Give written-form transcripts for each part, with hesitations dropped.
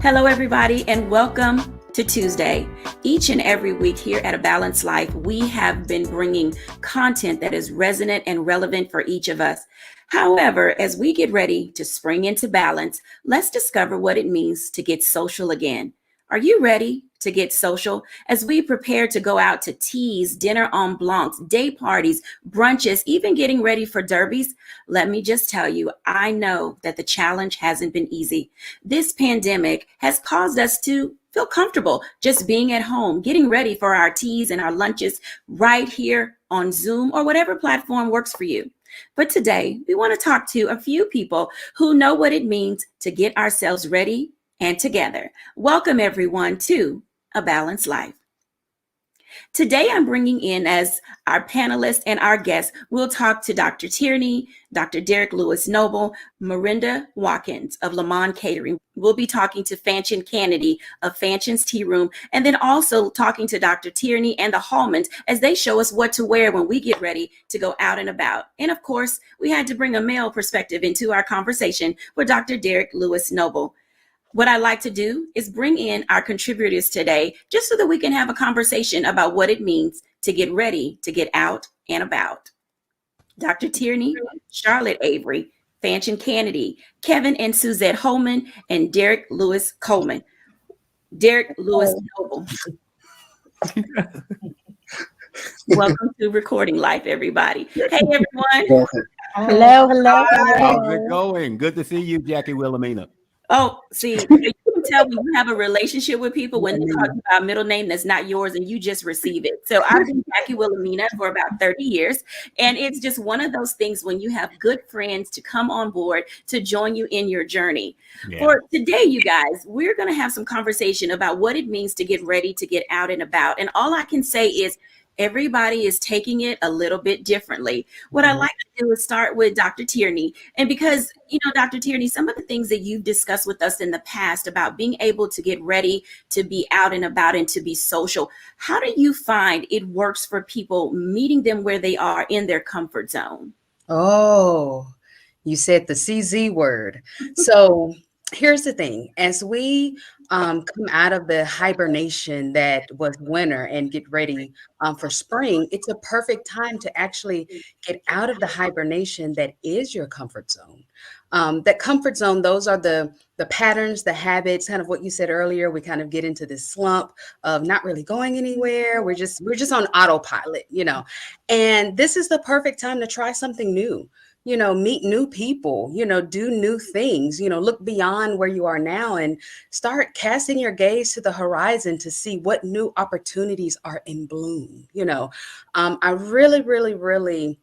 Hello, everybody, and welcome to Tuesday. Each and every week here at A Balanced Life, we have been bringing content that is resonant and relevant for each of us. However, as we get ready to spring into balance, let's discover what it means to get social again. Are you ready to get social? As we prepare to go out to teas, dinner en blancs, day parties, brunches, even getting ready for derbies, let me just tell you, I know that the challenge hasn't been easy. This pandemic has caused us to feel comfortable just being at home, getting ready for our teas and our lunches right here on Zoom or whatever platform works for you. But today, we want to talk to a few people who know what it means to get ourselves ready and together. Welcome, everyone, to A Balanced Life. Today, I'm bringing in as our panelists and our guests, we'll talk to Dr. Tierney, Dr. Derek Lewis Noble, Miranda Watkins of Le Mans Catering. We'll be talking to Fanchon Kennedy of Fanchon's Tea Room, and then also talking to Dr. Tierney and the Hallmans as they show us what to wear when we get ready to go out and about. And of course, we had to bring a male perspective into our conversation with Dr. Derek Lewis Noble. What I like to do is bring in our contributors today just so that we can have a conversation about what it means to get ready to get out and about. Dr. Tierney, Charlotte Avery, Fanchon Kennedy, Kevin and Suzette Holman, and Derek Lewis Coleman. Derek Lewis Noble. Welcome to Recording Life, everybody. Hey, everyone. Hello. How's it going? Good to see you, Jackie Wilhelmina. Oh, see, you can tell when you have a relationship with people when they talk about a middle name that's not yours and you just receive it. So I've been Jackie Wilhelmina for about 30 years. And it's just one of those things when you have good friends to come on board to join you in your journey. Yeah. For today, you guys, we're going to have some conversation about what it means to get ready to get out and about. And all I can say is everybody is taking it a little bit differently. What I like to do is start with Dr. Tierney. And because, Dr. Tierney, some of the things that you've discussed with us in the past about being able to get ready to be out and about and to be social, how do you find it works for people, meeting them where they are in their comfort zone? Oh, you said the CZ word. So here's the thing. As we come out of the hibernation that was winter and get ready for spring, it's a perfect time to actually get out of the hibernation that is your comfort zone. That comfort zone, those are the patterns, the habits, kind of what you said earlier. We kind of get into this slump of not really going anywhere. We're just on autopilot, and this is the perfect time to try something new. Meet new people, do new things, look beyond where you are now and start casting your gaze to the horizon to see what new opportunities are in bloom. I really, when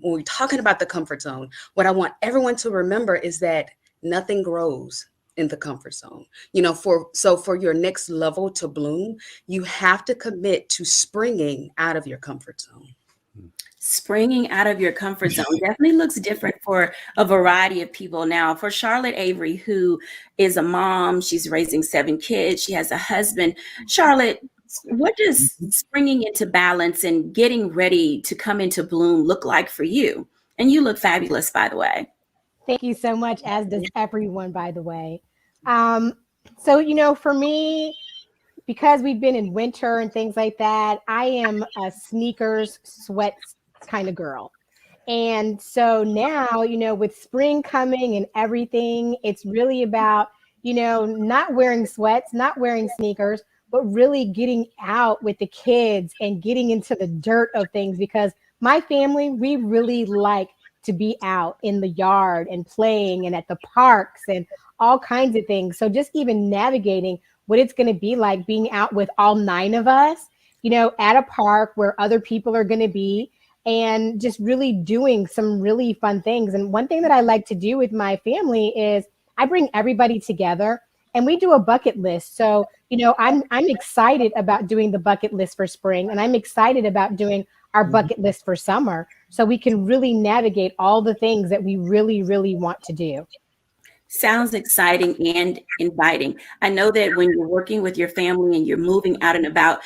we're talking about the comfort zone, what I want everyone to remember is that nothing grows in the comfort zone. For your next level to bloom, you have to commit to springing out of your comfort zone. Springing out of your comfort zone definitely looks different for a variety of people. Now, for Charlotte Avery, who is a mom, she's raising 7 kids, she has a husband. Charlotte, what does springing into balance and getting ready to come into bloom look like for you? And you look fabulous, by the way. Thank you so much, as does everyone, by the way. So, for me, because we've been in winter and things like that, I am a sneakers, sweats kind of girl. And so now, with spring coming and everything, it's really about, not wearing sweats, not wearing sneakers, but really getting out with the kids and getting into the dirt of things, because my family, we really like to be out in the yard and playing and at the parks and all kinds of things. So just even navigating what it's going to be like being out with all 9 of us, at a park where other people are going to be, and just really doing some really fun things. And one thing that I like to do with my family is I bring everybody together and we do a bucket list. So, I'm excited about doing the bucket list for spring, and I'm excited about doing our bucket list for summer, so we can really navigate all the things that we really, really want to do. Sounds exciting and inviting. I know that when you're working with your family and you're moving out and about,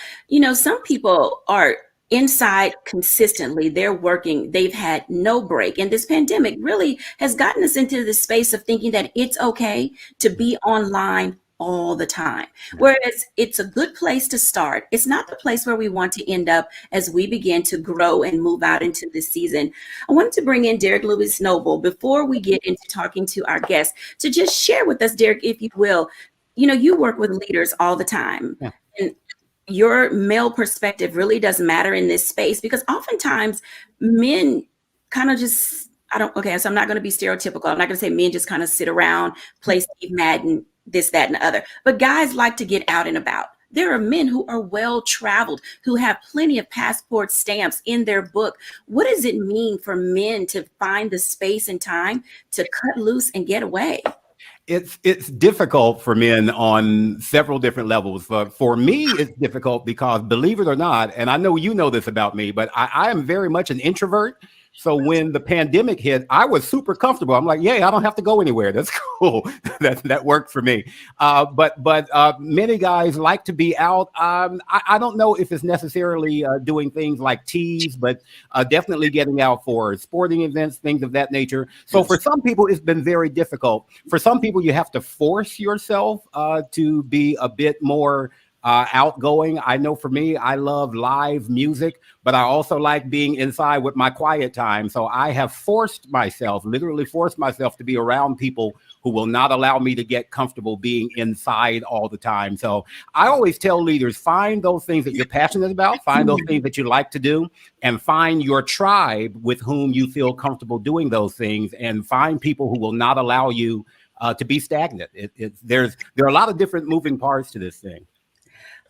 some people are inside consistently. They're working. They've had no break. And this pandemic really has gotten us into the space of thinking that it's okay to be online all the time. Whereas it's a good place to start. It's not the place where we want to end up as we begin to grow and move out into this season. I wanted to bring in Derek Lewis Noble before we get into talking to our guests to just share with us, Derek, if you will. You know, you work with leaders all the time. Yeah. And your male perspective really does matter in this space, because oftentimes men kind of just, so I'm not going to be stereotypical. I'm not going to say men just kind of sit around, play Steve Madden, this, that, and the other. But guys like to get out and about. There are men who are well traveled, who have plenty of passport stamps in their book. What does it mean for men to find the space and time to cut loose and get away? It's difficult for men on several different levels. For me, it's difficult because, believe it or not, and I know you know this about me, but I am very much an introvert. So when the pandemic hit, I was super comfortable. I'm like, yeah, I don't have to go anywhere. That's cool. that worked for me. But many guys like to be out. I don't know if it's necessarily doing things like teas, but definitely getting out for sporting events, things of that nature. So for some people, it's been very difficult. For some people, you have to force yourself to be a bit more outgoing. I know for me, I love live music, but I also like being inside with my quiet time. So I have literally forced myself to be around people who will not allow me to get comfortable being inside all the time. So I always tell leaders, find those things that you're passionate about, find those things that you like to do, and find your tribe with whom you feel comfortable doing those things, and find people who will not allow you to be stagnant. There are a lot of different moving parts to this thing.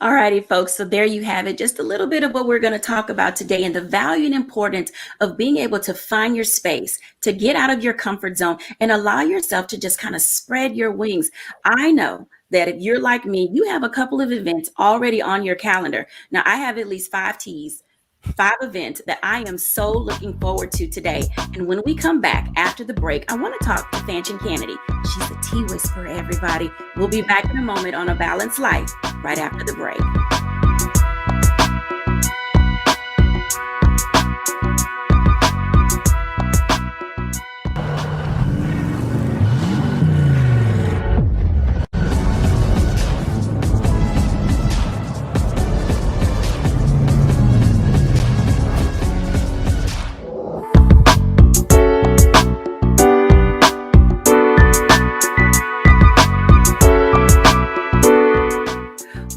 All righty, folks. So there you have it. Just a little bit of what we're going to talk about today, and the value and importance of being able to find your space, to get out of your comfort zone and allow yourself to just kind of spread your wings. I know that if you're like me, you have a couple of events already on your calendar. Now, I have at least 5 events that I am so looking forward to today. And when we come back after the break, I want to talk to Fanchon Kennedy. She's a tea whisperer, everybody. We'll be back in a moment on A Balanced Life right after the break.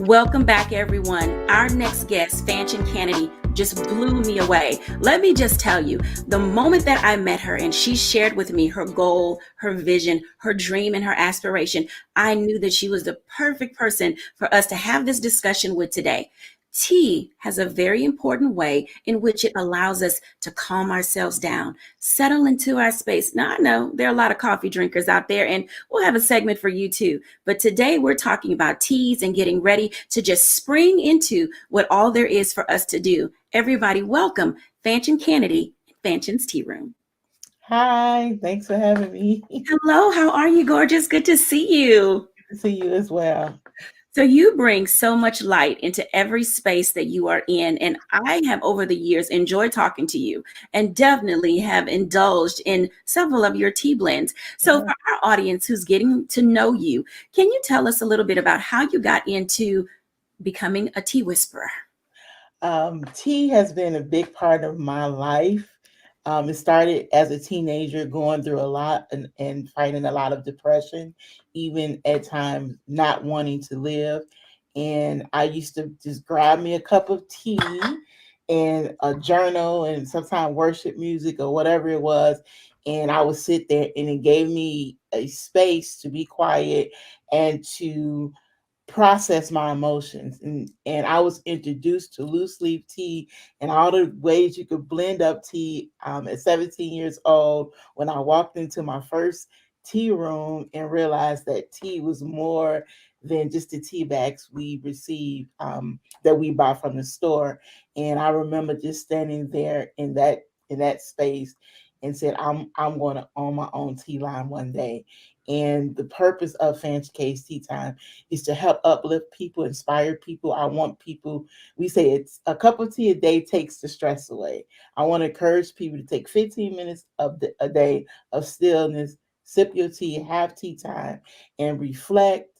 Welcome back, everyone. Our next guest, Fanchon Kennedy, just blew me away. Let me just tell you, the moment that I met her and she shared with me her goal, her vision, her dream, and her aspiration, I knew that she was the perfect person for us to have this discussion with today. Tea has a very important way in which it allows us to calm ourselves down, settle into our space. Now, I know there are a lot of coffee drinkers out there, and we'll have a segment for you too. But today we're talking about teas and getting ready to just spring into what all there is for us to do. Everybody, welcome Fanchon Kennedy, Fanchon's Tea Room. Hi, thanks for having me. Hello, how are you, gorgeous? Good to see you. Good to see you as well. So you bring so much light into every space that you are in. And I have over the years enjoyed talking to you and definitely have indulged in several of your tea blends. So for our audience who's getting to know you, can you tell us a little bit about how you got into becoming a tea whisperer? Tea has been a big part of my life. It started as a teenager, going through a lot and fighting a lot of depression, even at times not wanting to live. And I used to just grab me a cup of tea and a journal and sometimes worship music or whatever it was. And I would sit there, and it gave me a space to be quiet and to process my emotions. And I was introduced to loose leaf tea and all the ways you could blend up tea at 17 years old, when I walked into my first tea room and realized that tea was more than just the tea bags we receive that we buy from the store. And I remember just standing there in that space and said, I'm going to own my own tea line one day. And the purpose of Fancy K's Tea Time is to help uplift people, inspire people. I want people, we say it's a cup of tea a day takes the stress away. I want to encourage people to take 15 minutes of a day of stillness, sip your tea, have tea time, and reflect,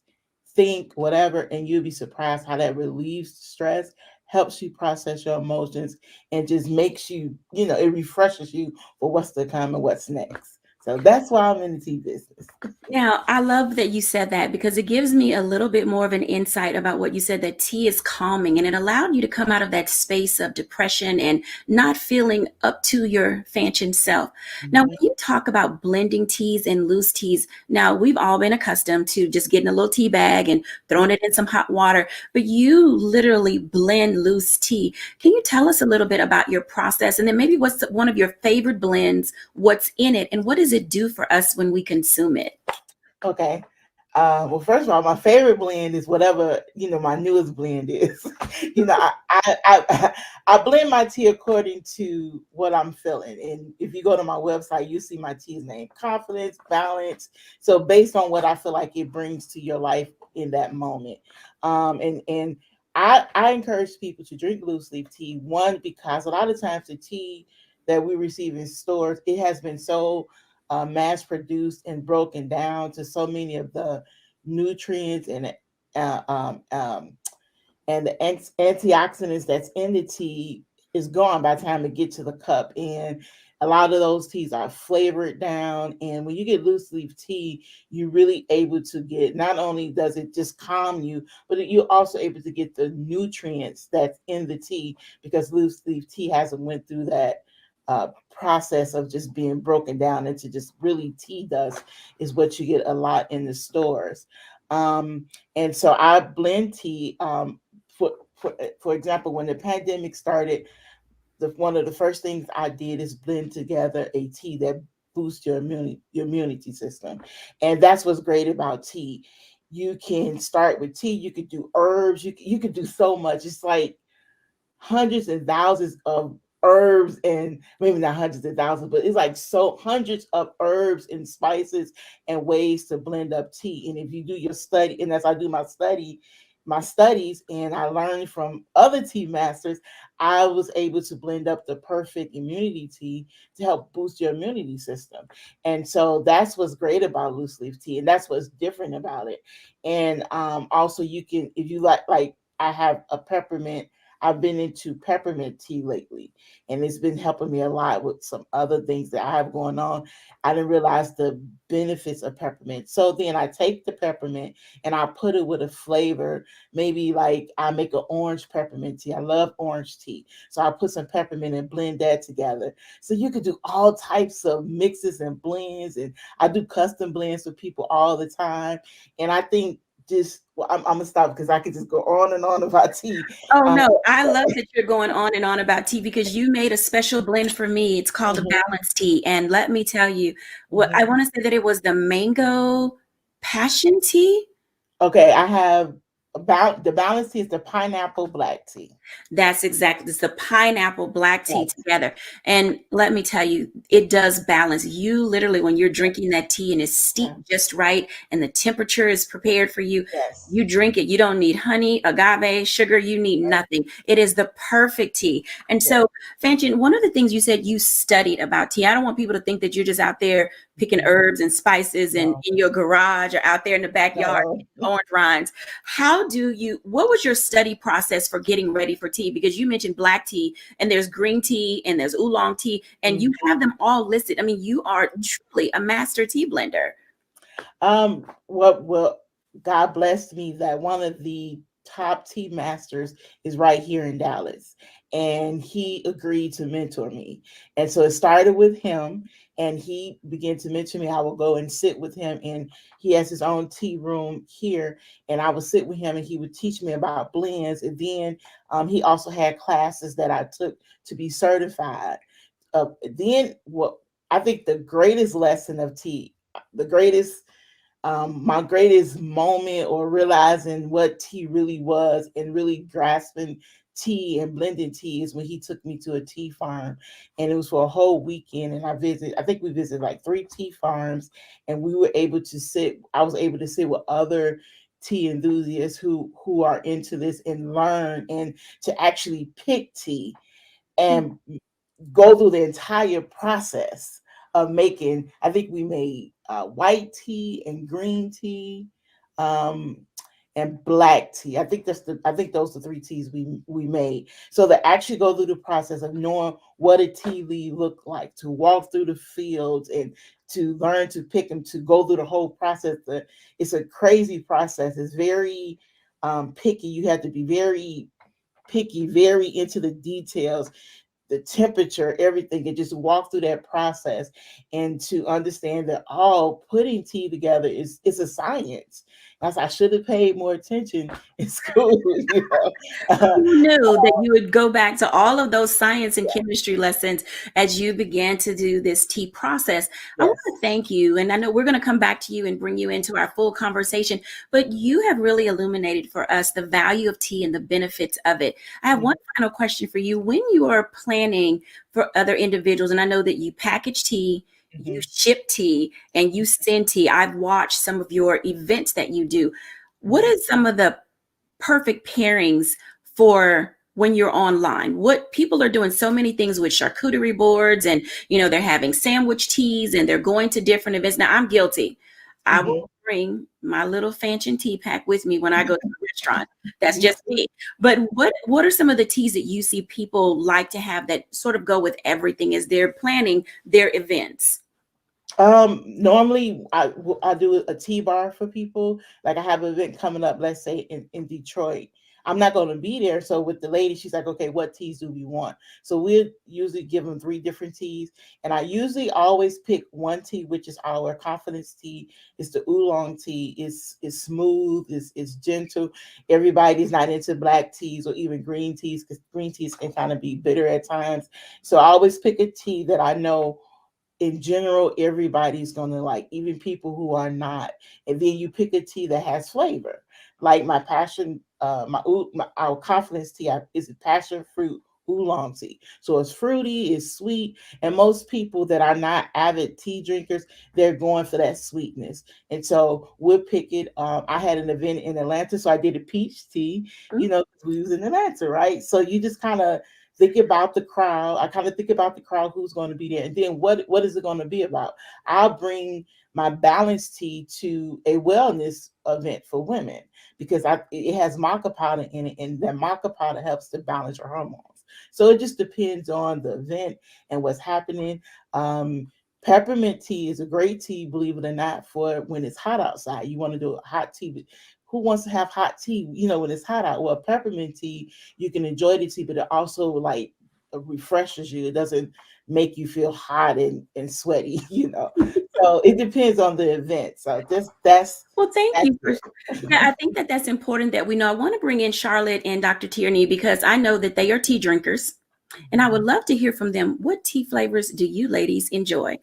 think, whatever, and you'll be surprised how that relieves stress, helps you process your emotions, and just makes you, it refreshes you for what's to come and what's next. So that's why I'm in the tea business. Now, I love that you said that because it gives me a little bit more of an insight about what you said, that tea is calming, and it allowed you to come out of that space of depression and not feeling up to your fanchon self. Now, when you talk about blending teas and loose teas, now we've all been accustomed to just getting a little tea bag and throwing it in some hot water, but you literally blend loose tea. Can you tell us a little bit about your process, and then maybe what's one of your favorite blends, what's in it, and what does it do for us when we consume it? Okay. Well, first of all, my favorite blend is whatever my newest blend is. I blend my tea according to what I'm feeling, and if you go to my website, you see my tea's name: confidence, balance. So based on what I feel like it brings to your life in that moment, and I encourage people to drink loose leaf tea. One, because a lot of times the tea that we receive in stores, it has been so mass produced and broken down to so many of the nutrients and uh, um, um, the antioxidants that's in the tea is gone by the time it gets to the cup. And a lot of those teas are flavored down. And when you get loose leaf tea, you're really able to get, not only does it just calm you, but you're also able to get the nutrients that's in the tea, because loose leaf tea hasn't went through that process of just being broken down into just really tea dust, is what you get a lot in the stores. And so I blend tea. For example, when the pandemic started, one of the first things I did is blend together a tea that boosts your immunity system. And that's what's great about tea. You can start with tea, you could do herbs, you could do so much. It's like hundreds and thousands of herbs, and maybe not hundreds of thousands, but it's like so hundreds of herbs and spices and ways to blend up tea. And if you do your study, and as I do my studies, and I learned from other tea masters, I was able to blend up the perfect immunity tea to help boost your immunity system. And so that's what's great about loose leaf tea, and that's what's different about it. And also, you can, if you like I have a peppermint. I've been into peppermint tea lately, and it's been helping me a lot with some other things that I have going on. I didn't realize the benefits of peppermint. So then I take the peppermint and I put it with a flavor. Maybe like I make an orange peppermint tea. I love orange tea. So I put some peppermint and blend that together. So you could do all types of mixes and blends. And I do custom blends for people all the time. And I think I'm gonna stop because I could just go on and on about tea. Oh no, I love that you're going on and on about tea, because you made a special blend for me. It's called a balance tea. And let me tell you, what I want to say that it was the mango passion tea. Okay, I have about the balance tea is the pineapple black tea. That's exactly, it's the pineapple black tea together. And let me tell you, it does balance. You literally, when you're drinking that tea and it's steeped just right and the temperature is prepared for you, you drink it. You don't need honey, agave, sugar. You need nothing. It is the perfect tea. And so, Fanchon, one of the things you said you studied about tea, I don't want people to think that you're just out there picking herbs and spices and in your garage or out there in the backyard, orange rinds. What was your study process for getting ready for tea? Because you mentioned black tea, and there's green tea, and there's oolong tea, and you have them all listed. I mean, you are truly a master tea blender. Well, God blessed me that one of the top tea masters is right here in Dallas, and he agreed to mentor me. And so it started with him, and he began to mentor me. I will go and sit with him, and he has his own tea room here, and I would sit with him, and he would teach me about blends. And then he also had classes that I took to be certified. Then what I think the greatest lesson of tea, my greatest moment or realizing what tea really was and really grasping tea and blending tea is when he took me to a tea farm, and it was for a whole weekend. And I think we visited like 3 tea farms, and we were able to I was able to sit with other tea enthusiasts who are into this and learn, and to actually pick tea and go through the entire process of making. I think we made white tea and green tea, and black tea. I think those are 3 teas we made. So to actually go through the process of knowing what a tea leaf looked like, to walk through the fields and to learn to pick them, to go through the whole process. It's a crazy process. It's very picky. You have to be very picky, very into the details, the temperature, everything, and just walk through that process, and to understand that all putting tea together is a science. I should have paid more attention in school. You know? Who knew that you would go back to all of those science and chemistry lessons as you began to do this tea process? Yes. I want to thank you. And I know we're going to come back to you and bring you into our full conversation, but you have really illuminated for us the value of tea and the benefits of it. I have one final question for you. When you are planning for other individuals, and I know that you package tea, you ship tea, and you send tea. I've watched some of your events that you do. What are some of the perfect pairings for when you're online? What people are doing so many things with charcuterie boards, and they're having sandwich teas, and they're going to different events. Now I'm guilty. I will bring my little fancy tea pack with me when I go to the restaurant. That's just me. But what are some of the teas that you see people like to have that sort of go with everything as they're planning their events? Normally I do a tea bar for people. Like I have an event coming up, let's say in Detroit. I'm not going to be there. So with the lady, she's like, okay, what teas do we want? So we'll usually give them 3 different teas. And I usually always pick one tea, which is our confidence tea. It's the oolong tea. It's smooth. It's gentle. Everybody's not into black teas or even green teas, because green teas can kind of be bitter at times. So I always pick a tea that I know in general everybody's going to like, even people who are not. And then you pick a tea that has flavor. Like my passion, our confidence tea is a passion fruit oolong tea. So it's fruity, it's sweet, and most people that are not avid tea drinkers, they're going for that sweetness. And so we'll pick it. I had an event in Atlanta, so I did a peach tea. Because we was in Atlanta, right? So you just kind of think about the crowd. I kind of think about the crowd, who's going to be there, and then what is it going to be about? I'll bring my balanced tea to a wellness event for women, because it has maca powder in it, and that maca powder helps to balance your hormones. So it just depends on the event and what's happening. Peppermint tea is a great tea, believe it or not, for when it's hot outside. You want to do a hot tea, but who wants to have hot tea, when it's hot out? Well, peppermint tea, you can enjoy the tea, but it also like refreshes you. It doesn't make you feel hot and sweaty, So it depends on the event. So that's well, thank you. I think that's important that we know. I want to bring in Charlotte and Dr. Tierney, because I know that they are tea drinkers, and I would love to hear from them. What tea flavors do you ladies enjoy?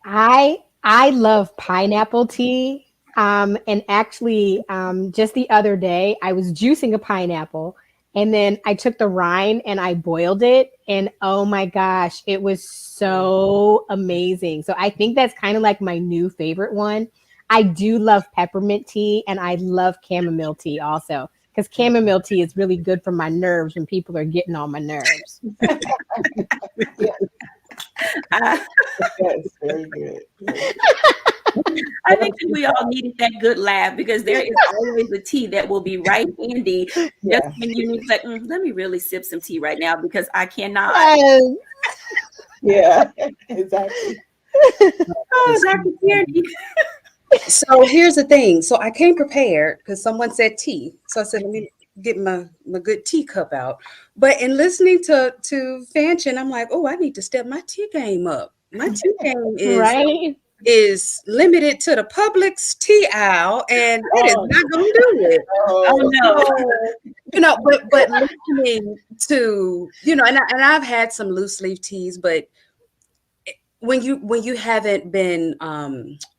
I love pineapple tea. And actually, just the other day, I was juicing a pineapple, and then I took the rind and I boiled it, and oh my gosh, it was so amazing. So I think that's kind of like my new favorite one. I do love peppermint tea, and I love chamomile tea also, because chamomile tea is really good for my nerves when people are getting on my nerves. That's very good. I think that we all needed that good laugh, because there is always a tea that will be right handy just when you need, like, let me really sip some tea right now, because I cannot. Yeah, exactly. Oh, Dr. Tierney. So here's the thing. So I came prepared because someone said tea. So I said, let me get my good teacup out. But in listening to Fanchin, I'm like, oh, I need to step my tea game up. My tea game is limited to the Publix tea aisle, and it is not going to do it. Oh no. But listening to, and I've had some loose leaf teas, but when you haven't been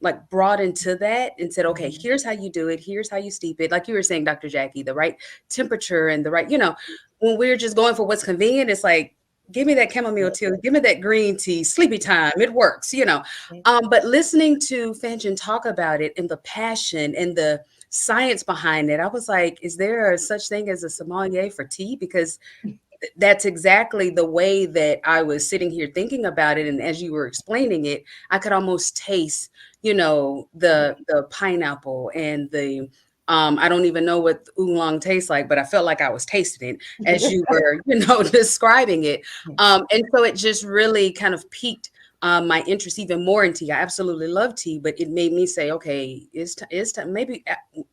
like brought into that and said, okay, here's how you do it, here's how you steep it, like you were saying, Dr. Jackie, the right temperature and the right, when we're just going for what's convenient, it's like, give me that chamomile tea, give me that green tea, sleepy time, it works, but listening to Fanchon talk about it and the passion and the science behind it, I was like, is there a such thing as a sommelier for tea? Because that's exactly the way that I was sitting here thinking about it. And as you were explaining it, I could almost taste, the pineapple and the I don't even know what oolong tastes like, but I felt like I was tasting it as you were, describing it. And so it just really kind of piqued my interest even more in tea. I absolutely love tea, but it made me say, okay, it's time. Maybe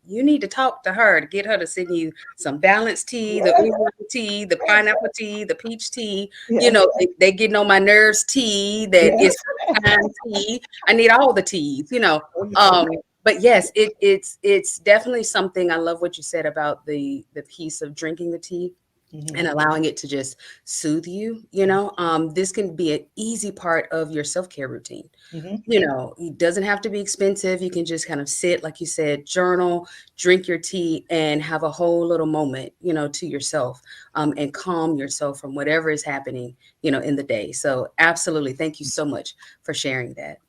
you need to talk to her to get her to send you some balanced tea, the oolong tea, the pineapple tea, the peach tea. They getting on my nerves tea that is tea. I need all the teas, But yes, it's definitely something. I love what you said about the piece of drinking the tea. And allowing it to just soothe you, this can be an easy part of your self-care routine. It doesn't have to be expensive. You can just kind of sit, like you said, journal, drink your tea, and have a whole little moment, to yourself, and calm yourself from whatever is happening, in the day. So absolutely. Thank you so much for sharing that.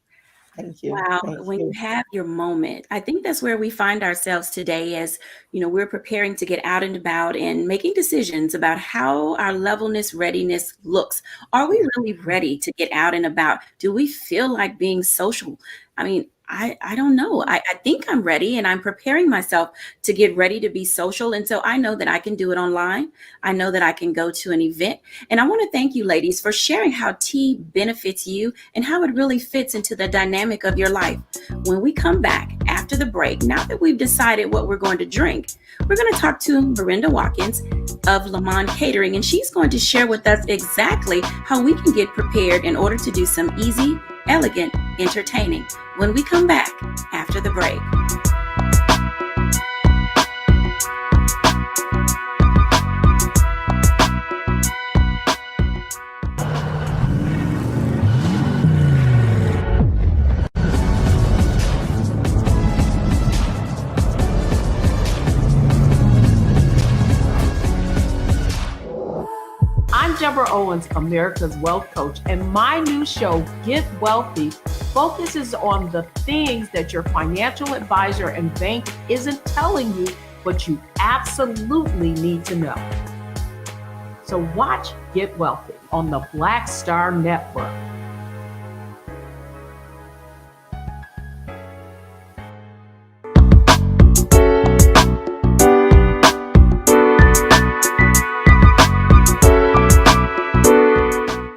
Thank you. Wow. Thank When you. you have your moment, I think that's where we find ourselves today as, we're preparing to get out and about and making decisions about how our levelness readiness looks. Are we really ready to get out and about? Do we feel like being social? I mean, I don't know. I think I'm ready and I'm preparing myself to get ready to be social. And so I know that I can do it online. I know that I can go to an event. And I want to thank you, ladies, for sharing how tea benefits you and how it really fits into the dynamic of your life. When we come back after the break, now that we've decided what we're going to drink, we're going to talk to Miranda Watkins of Lamont Catering, and she's going to share with us exactly how we can get prepared in order to do some easy, elegant entertaining when we come back after the break. I'm Deborah Owens, America's Wealth Coach, and my new show, Get Wealthy, focuses on the things that your financial advisor and bank isn't telling you, but you absolutely need to know. So watch Get Wealthy on the Black Star Network.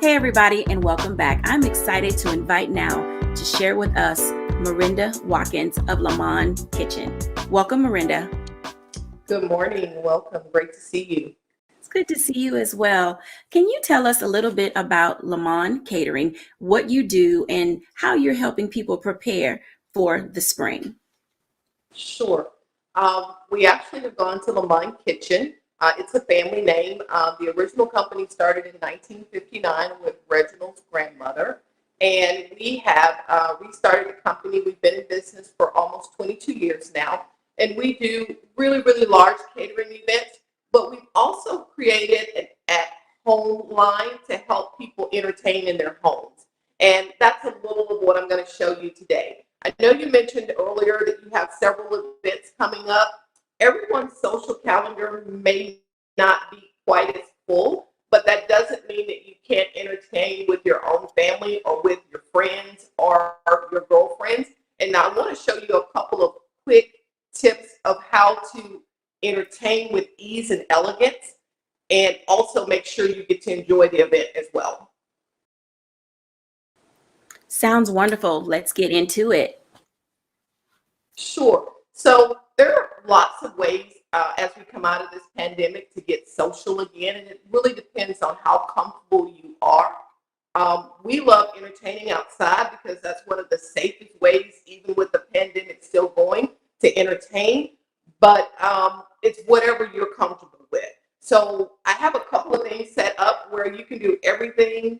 Hey everybody, and welcome back. I'm excited to invite now to share with us Miranda Watkins of Lamont Kitchen. Welcome, Miranda. Good morning. Welcome. Great to see you. It's good to see you as well. Can you tell us a little bit about Lamont Catering, what you do, and how you're helping people prepare for the spring? Sure. We actually have gone to Lamont Kitchen. It's a family name. The original company started in 1959 with Reginald's grandmother. And we have restarted the company. We've been in business for almost 22 years now. And we do really, really large catering events. But we've also created an at-home line to help people entertain in their homes. And that's a little of what I'm going to show you today. I know you mentioned earlier that you have several events coming up. Everyone's social calendar may not be quite as full, but that doesn't mean that you can't entertain with your own family or with your friends or your girlfriends. And now I want to show you a couple of quick tips of how to entertain with ease and elegance, and also make sure you get to enjoy the event as well. Sounds wonderful. Let's get into it. Sure. So there are lots of ways as we come out of this pandemic to get social again, and it really depends on how comfortable you are. We love entertaining outside because that's one of the safest ways, even with the pandemic still going, to entertain. But it's whatever you're comfortable with. So I have a couple of things set up where you can do everything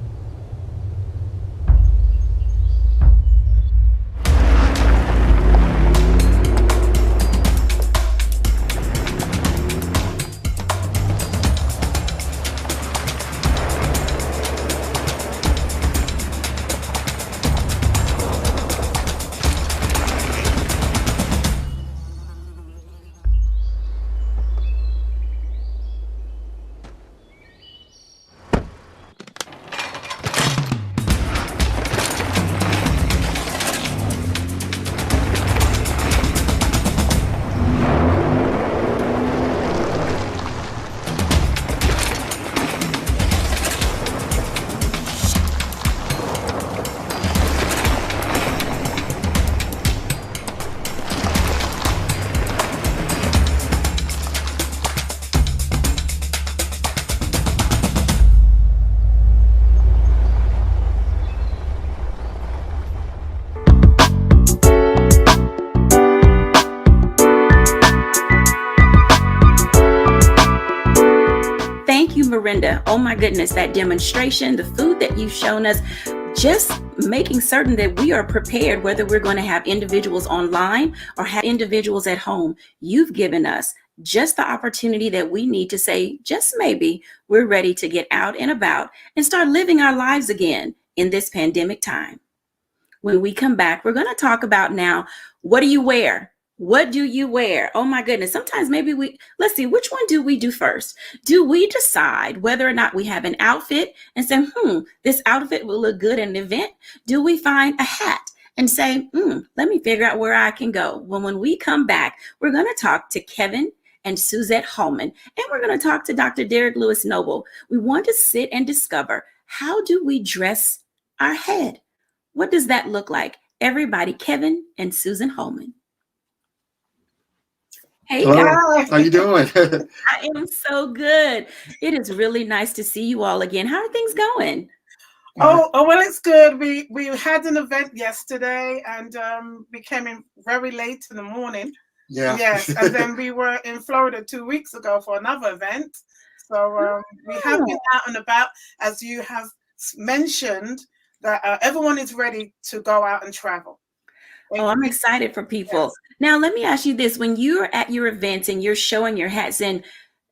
Miranda, oh my goodness, that demonstration, the food that you've shown us, just making certain that we are prepared, whether we're going to have individuals online or have individuals at home. You've given us just the opportunity that we need to say, just maybe we're ready to get out and about and start living our lives again in this pandemic time. When we come back, we're going to talk about now, what do you wear? What do you wear? Oh my goodness. Sometimes maybe let's see, which one do we do first? Do we decide whether or not we have an outfit and say, this outfit will look good at an event? Do we find a hat and say, let me figure out where I can go? Well, when we come back, we're going to talk to Kevin and Suzette Holman, and we're going to talk to Dr. Derek Lewis Noble. We want to sit and discover, how do we dress our head? What does that look like? Everybody, Kevin and Susan Holman. Hey guys. How you doing? I am so good. It is really nice to see you all again. How are things going? Oh, well, it's good. We had an event yesterday and we came in very late in the morning. Yeah. Yes, and then we were in Florida 2 weeks ago for another event. So we have been out and about, as you have mentioned, that everyone is ready to go out and travel. I'm excited for people. Yes. Now, let me ask you this. When you're at your events and you're showing your hats, and,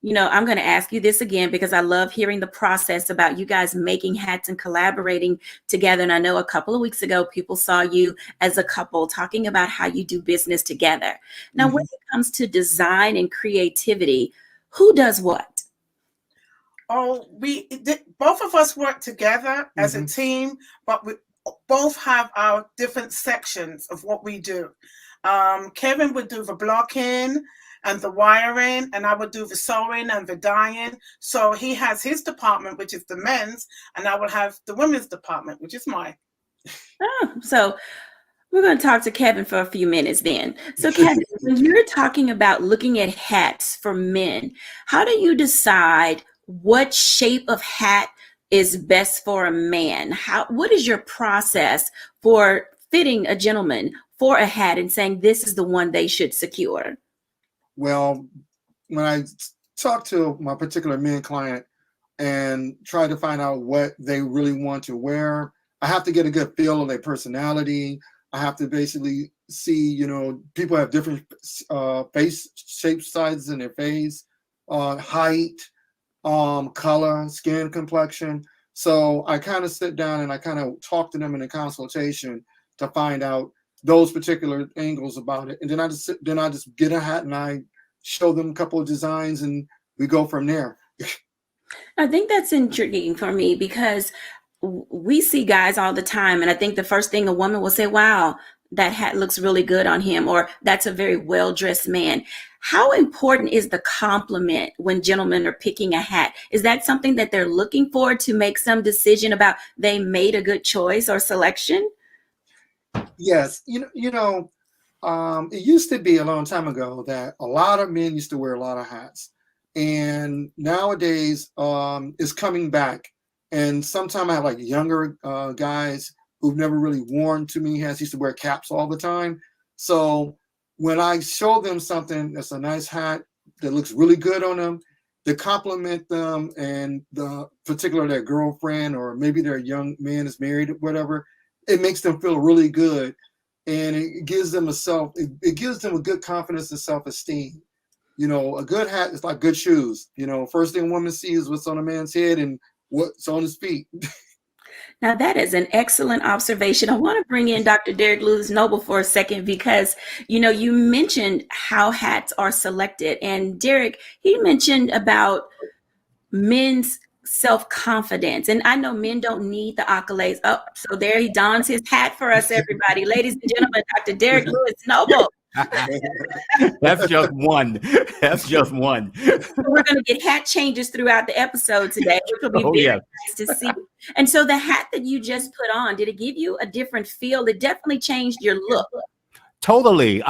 I'm going to ask you this again because I love hearing the process about you guys making hats and collaborating together. And I know a couple of weeks ago, people saw you as a couple talking about how you do business together. Now, when it comes to design and creativity, who does what? Oh, both of us work together as a team, but we both have our different sections of what we do. Kevin would do the blocking and the wiring, and I would do the sewing and the dyeing. So he has his department, which is the men's, and I will have the women's department, which is mine. So we're going to talk to Kevin for a few minutes then. So Kevin, when you're talking about looking at hats for men, how do you decide what shape of hat is best for a man? What is your process for fitting a gentleman for a hat and saying this is the one they should secure? Well, when I talk to my particular men client and try to find out what they really want to wear, I have to get a good feel of their personality. I have to basically see, people have different face shape sizes in their face, height, color, skin complexion. So I kind of sit down and I kind of talk to them in a consultation to find out those particular angles about it. And then I just get a hat and I show them a couple of designs and we go from there. I think that's intriguing for me because we see guys all the time. And I think the first thing a woman will say, wow, that hat looks really good on him, or that's a very well-dressed man. How important is the compliment when gentlemen are picking a hat? Is that something that they're looking for to make some decision about they made a good choice or selection? Yes. It used to be a long time ago that a lot of men used to wear a lot of hats. And nowadays it's coming back. And sometimes I have like younger guys who've never really worn too many hats, used to wear caps all the time. So when I show them something that's a nice hat that looks really good on them, to compliment them and particularly their girlfriend or maybe their young man is married or whatever, it makes them feel really good. And it gives them it gives them a good confidence and self-esteem. A good hat is like good shoes. First thing a woman sees is what's on a man's head and what's on his feet. Now, that is an excellent observation. I want to bring in Dr. Derek Lewis Noble for a second because, you mentioned how hats are selected. And Derek, he mentioned about men's self-confidence. And I know men don't need the accolades. Oh, so there he dons his hat for us, everybody. Ladies and gentlemen, Dr. Derek Lewis Noble. That's just one. That's just one. We're going to get hat changes throughout the episode today, which will be very nice to see. And so the hat that you just put on, did it give you a different feel? It definitely changed your look. Totally.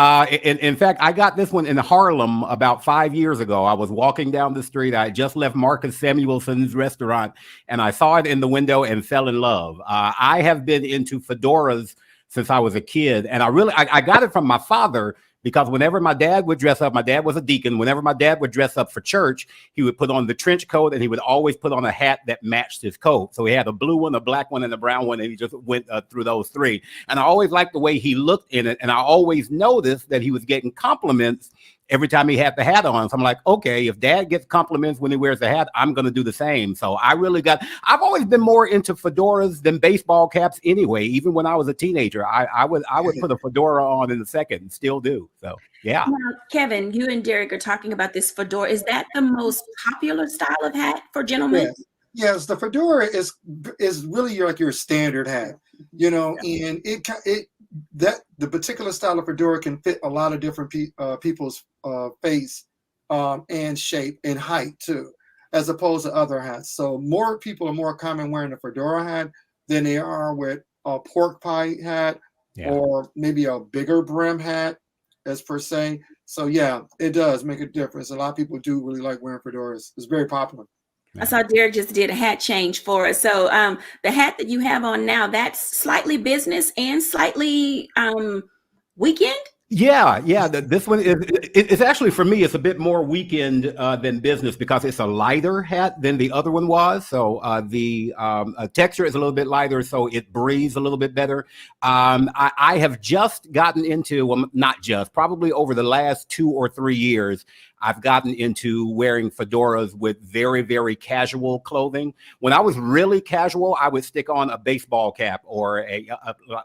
In fact, I got this one in Harlem about 5 years ago. I was walking down the street. I just left Marcus Samuelson's restaurant and I saw it in the window and fell in love. I have been into fedoras since I was a kid. And I got it from my father Because whenever my dad would dress up, my dad was a deacon. Whenever my dad would dress up for church, he would put on the trench coat, and he would always put on a hat that matched his coat. So he had a blue one, a black one, and a brown one, and he just went through those three. And I always liked the way he looked in it. And I always noticed that he was getting compliments every time he had the hat on. So I'm like, okay, if dad gets compliments when he wears the hat, I'm going to do the same. So I've always been more into fedoras than baseball caps anyway. Even when I was a teenager, I would put a fedora on in a second and still do. So, yeah. Now, Kevin, you and Derek are talking about this fedora. Is that the most popular style of hat for gentlemen? Yes, the fedora is really your standard hat, and the particular style of fedora can fit a lot of different people's face and shape and height too, as opposed to other hats. So more people are more common wearing a fedora hat than they are with a pork pie hat or maybe a bigger brim hat as per se. So yeah, it does make a difference. A lot of people do really like wearing fedoras. It's very popular. I saw Derek just did a hat change for us. So the hat that you have on now, that's slightly business and slightly weekend? Yeah. This one it's actually, for me, it's a bit more weekend than business because it's a lighter hat than the other one was. So the texture is a little bit lighter, so it breathes a little bit better. I have just gotten into, well, not just, probably over the last 2 or 3 years, I've gotten into wearing fedoras with very, very casual clothing. When I was really casual, I would stick on a baseball cap or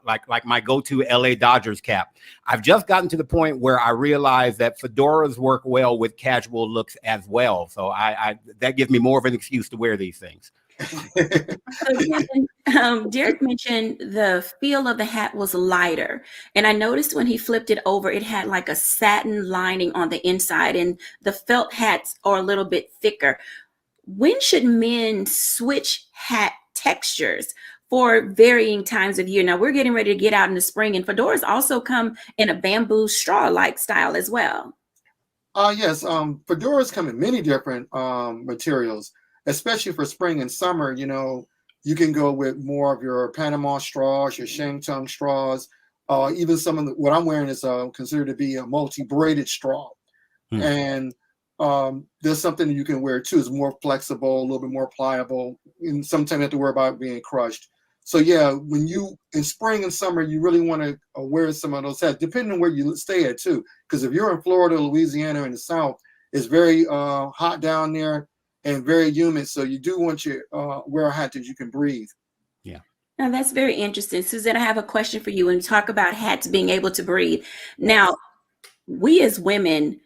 like my go-to LA Dodgers cap. I've just gotten to the point where I realize that fedoras work well with casual looks as well. So that gives me more of an excuse to wear these things. Derek mentioned the feel of the hat was lighter, and I noticed when he flipped it over, it had like a satin lining on the inside, and the felt hats are a little bit thicker. When should men switch hat textures for varying times of year? Now we're getting ready to get out in the spring, and fedoras also come in a bamboo straw-like style as well. Yes, fedoras come in many different materials. Especially for spring and summer, you can go with more of your Panama straws, your Shantung straws. Even some of what I'm wearing is considered to be a multi-braided straw. And there's something that you can wear too. It's more flexible, a little bit more pliable, and sometimes you have to worry about being crushed. So yeah, when you in spring and summer, you really want to wear some of those hats, depending on where you stay at too. Because if you're in Florida, Louisiana, in the South, it's very hot down there and very humid, so you do want to wear a hat that you can breathe. Yeah. Now that's very interesting. Suzette, I have a question for you when you talk about hats being able to breathe. Now, we as women,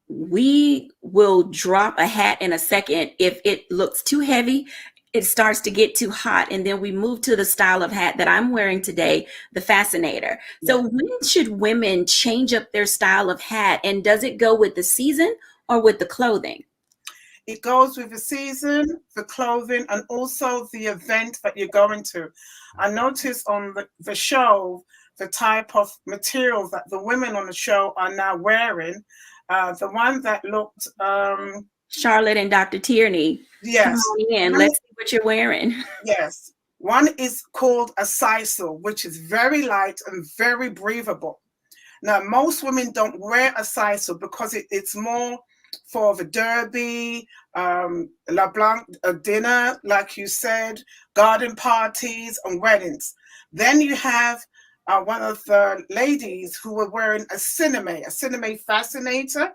we will drop a hat in a second if it looks too heavy, it starts to get too hot, and then we move to the style of hat that I'm wearing today, the Fascinator. So when should women change up their style of hat, and does it go with the season or with the clothing? It goes with the season, the clothing, and also the event that you're going to. I noticed on the show, the type of material that the women on the show are now wearing. The one that looked... Charlotte and Dr. Tierney. Yes. Come on in. Let's see what you're wearing. Yes. One is called a sisal, which is very light and very breathable. Now, most women don't wear a sisal because it's more for the derby, La Blanc, a dinner, like you said, garden parties and weddings. Then you have one of the ladies who were wearing a cinema fascinator.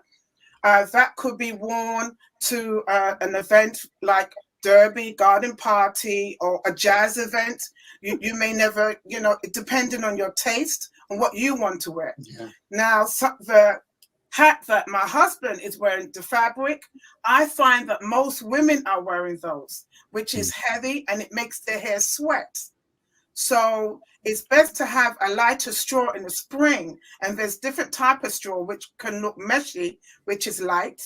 That could be worn to an event like derby, garden party, or a jazz event. You may never, depending on your taste and what you want to wear. Yeah. Now, the hat that my husband is wearing, the fabric, I find that most women are wearing those, which is heavy and it makes their hair sweat. So it's best to have a lighter straw in the spring, and there's different type of straw which can look meshy, which is light,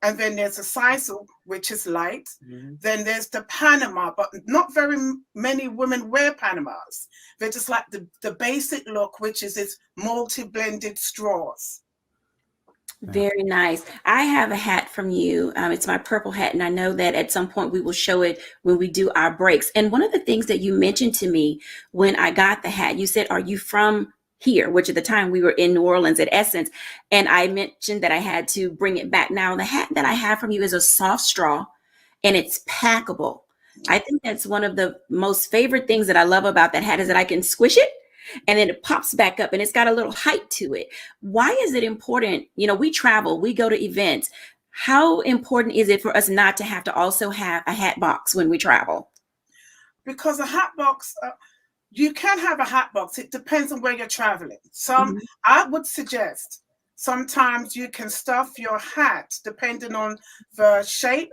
and then there's a sisal, which is light. Then there's the Panama, but not very many women wear Panamas. They're just like the basic look, which is its multi-blended straws. Very nice. I have a hat from you. It's my purple hat, and I know that at some point we will show it when we do our breaks. And one of the things that you mentioned to me when I got the hat, you said, "Are you from here, which at the time we were in New Orleans at Essence. And I mentioned that I had to bring it back. Now, the hat that I have from you is a soft straw and it's packable. I think that's one of the most favorite things that I love about that hat is that I can squish it and then it pops back up and it's got a little height to it. Why is it important? You know, we travel, we go to events. How important is it for us not to have to also have a hat box when we travel? Because a hat box, you can have a hat box. It depends on where you're traveling. I would suggest sometimes you can stuff your hat depending on the shape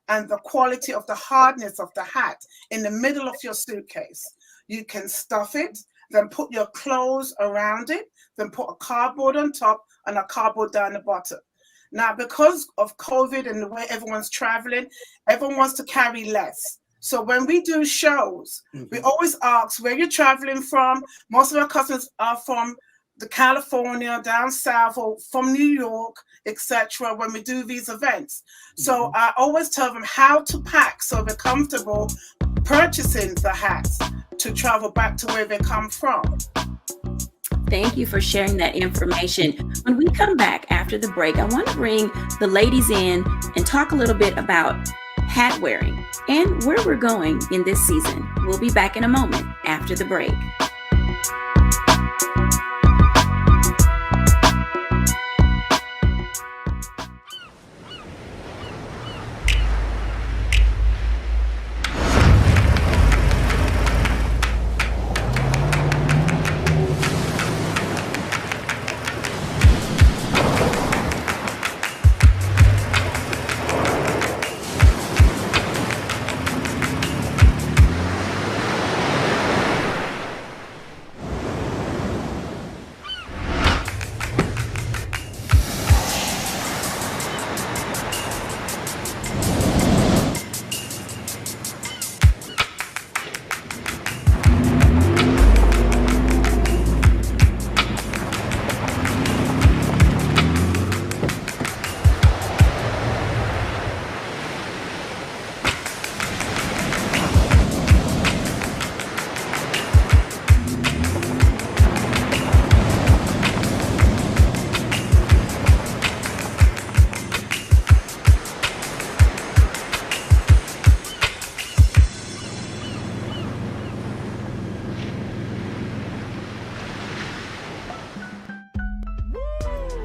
and the quality of the hardness of the hat in the middle of your suitcase. You can stuff it, then put your clothes around it, then put a cardboard on top and a cardboard down the bottom. Now, because of COVID and the way everyone's traveling, everyone wants to carry less. So when we do shows, we always ask where you're traveling from. Most of our customers are from the California, down south, or from New York, etc. when we do these events. So I always tell them how to pack so they're comfortable purchasing the hats to travel back to where they come from. Thank you for sharing that information. When we come back after the break, I want to bring the ladies in and talk a little bit about hat wearing and where we're going in this season. We'll be back in a moment after the break.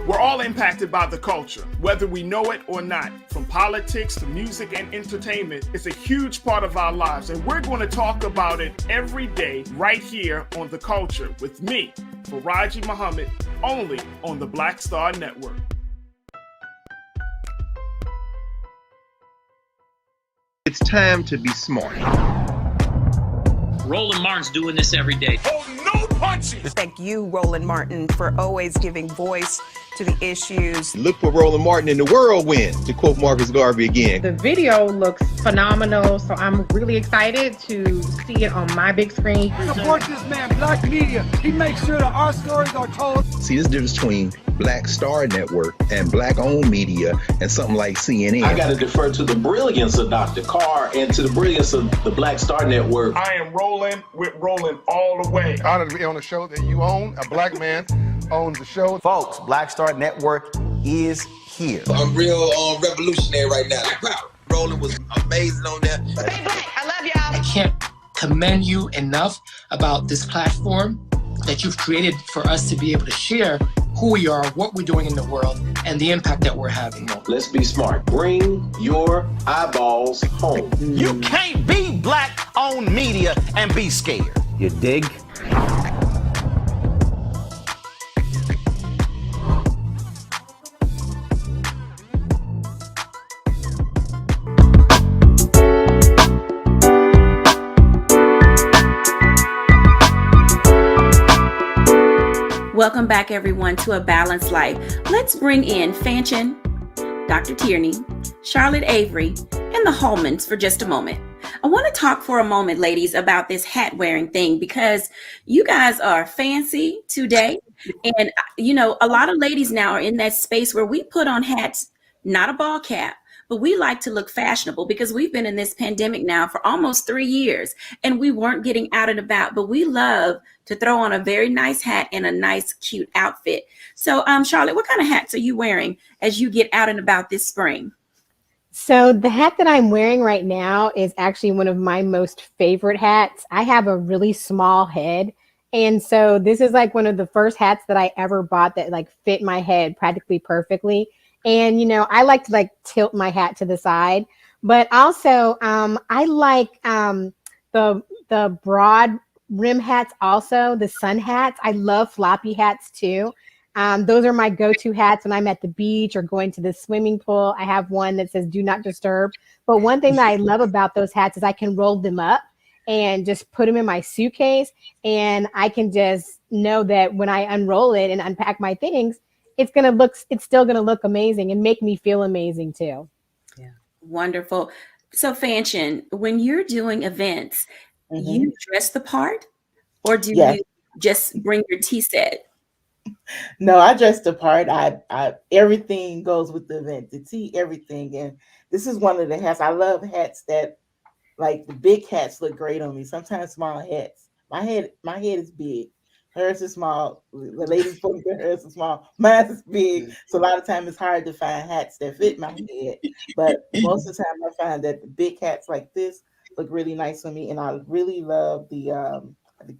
We're all impacted by the culture, whether we know it or not. From politics to music and entertainment, it's a huge part of our lives, and we're going to talk about it every day right here on The Culture with me, Faraji Muhammad, only on the Black Star Network. It's time to be smart. Roland Martin's doing this every day. Oh, no punches! Thank you, Roland Martin, for always giving voice to the issues. Look for Roland Martin in the whirlwind, to quote Marcus Garvey again. The video looks phenomenal, so I'm really excited to see it on my big screen. Support this man, Black Media. He makes sure that our stories are told. See, this difference between Black Star Network and Black-owned media and something like CNN. I got to defer to the brilliance of Dr. Carr and to the brilliance of the Black Star Network. I am rolling with Roland all the way. Honored to be on a show that you own. A black man owns the show. Folks, Black Star Network is here. I'm real revolutionary right now. Roland was amazing on there. Stay black. I love y'all. I can't commend you enough about this platform that you've created for us to be able to share who we are, what we're doing in the world, and the impact that we're having. Let's be smart. Bring your eyeballs home. You can't be Black-owned media and be scared. You dig? Welcome back, everyone, to A Balanced Life. Let's bring in Fanchon, Dr. Tierney, Charlotte Avery, and the Holmans for just a moment. I want to talk for a moment, ladies, about this hat wearing thing because you guys are fancy today. And, you know, a lot of ladies now are in that space where we put on hats, not a ball cap, but we like to look fashionable because we've been in this pandemic now for almost 3 years and we weren't getting out and about, but we love to throw on a very nice hat and a nice, cute outfit. So, Charlotte, what kind of hats are you wearing as you get out and about this spring? So the hat that I'm wearing right now is actually one of my most favorite hats. I have a really small head. And so this is like one of the first hats that I ever bought that like fit my head practically perfectly. And, you know, I like to like tilt my hat to the side, but also I like the broad rim hats, also the sun hats. I love floppy hats too. Those are my go-to hats when I'm at the beach or going to the swimming pool. I have one that says do not disturb. But one thing that I love about those hats is I can roll them up and just put them in my suitcase. And I can just know that when I unroll it and unpack my things, it's still going to look amazing and make me feel amazing too. Yeah. Wonderful. So Fanchon, when you're doing events, you dress the part or do you just bring your tea set? No, I dress the part. I everything goes with the event, the tea, everything. And this is one of the hats. I love hats that, like, the big hats look great on me. Sometimes small hats. My head is big. Hers is small. The ladies put hers is small. Mine is big. So a lot of times it's hard to find hats that fit my head. But most of the time I find that the big hats like this look really nice on me. And I really love the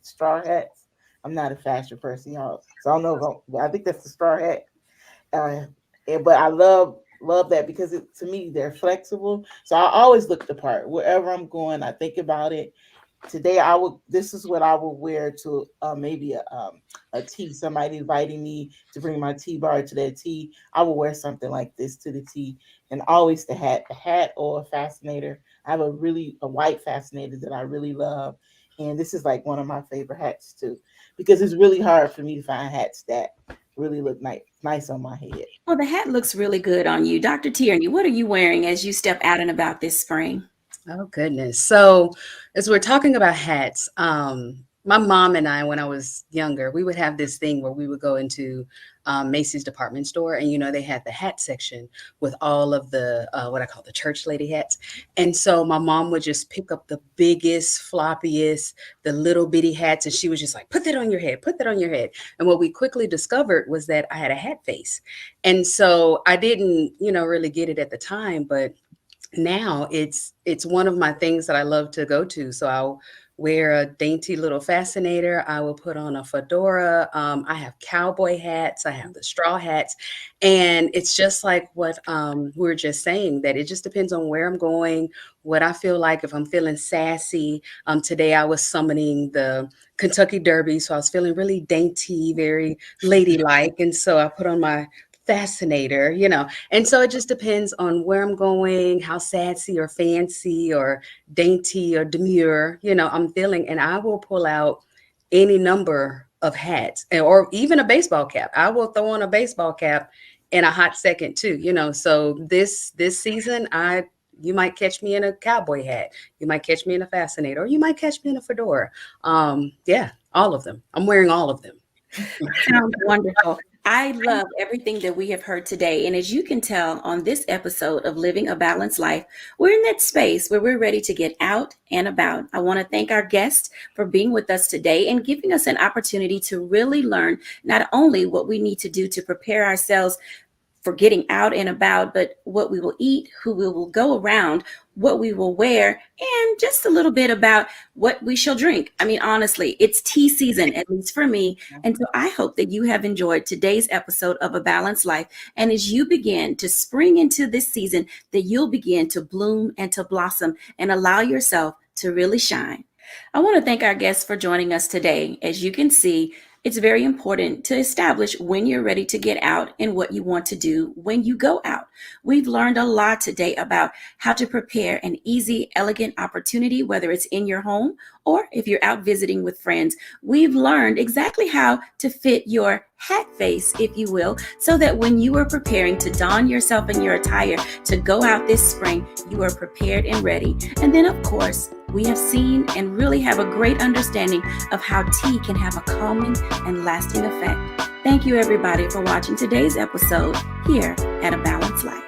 straw hats. I'm not a fashion person, y'all. So I don't know if I think that's the straw hat. But I love that because to me, they're flexible. So I always look the part. Wherever I'm going, I think about it. Today, this is what I will wear to maybe a tea. Somebody inviting me to bring my tea bar to their tea. I will wear something like this to the tea. And always the hat or a fascinator. I have a white fascinator that I really love. And this is like one of my favorite hats too, because it's really hard for me to find hats that really look nice on my head. Well, the hat looks really good on you. Dr. Tierney, what are you wearing as you step out and about this spring? Oh, goodness. So as we're talking about hats, my mom and I, when I was younger, we would have this thing where we would go into Macy's department store, and, you know, they had the hat section with all of the, what I call the church lady hats. And so my mom would just pick up the biggest, floppiest, the little bitty hats. And she was just like, put that on your head, put that on your head. And what we quickly discovered was that I had a hat face. And so I didn't, you know, really get it at the time, but now it's one of my things that I love to go to. So I'll wear a dainty little fascinator. I will put on a fedora. I have cowboy hats. I have the straw hats. And it's just like what we were just saying, that it just depends on where I'm going, what I feel like. If I'm feeling sassy, today I was summoning the Kentucky Derby. So I was feeling really dainty, very ladylike. And so I put on my fascinator, you know, and so it just depends on where I'm going, how sassy or fancy or dainty or demure, you know, I'm feeling, and I will pull out any number of hats or even a baseball cap. I will throw on a baseball cap in a hot second too, you know. So this season, you might catch me in a cowboy hat, you might catch me in a fascinator, or you might catch me in a fedora. Yeah, all of them. I'm wearing all of them. Sounds wonderful. I love everything that we have heard today. And as you can tell on this episode of Living a Balanced Life, we're in that space where we're ready to get out and about. I want to thank our guests for being with us today and giving us an opportunity to really learn not only what we need to do to prepare ourselves for getting out and about, but what we will eat, who we will go around, what we will wear, and just a little bit about what we shall drink. I mean, honestly, it's tea season, at least for me. And so I hope that you have enjoyed today's episode of A Balanced Life. And as you begin to spring into this season, that you'll begin to bloom and to blossom and allow yourself to really shine. I want to thank our guests for joining us today. As you can see, it's very important to establish when you're ready to get out and what you want to do when you go out. We've learned a lot today about how to prepare an easy, elegant opportunity, whether it's in your home or if you're out visiting with friends. We've learned exactly how to fit your hat face, if you will, so that when you are preparing to don yourself in your attire to go out this spring, you are prepared and ready. And then, of course, we have seen and really have a great understanding of how tea can have a calming and lasting effect. Thank you, everybody, for watching today's episode here at A Balanced Life.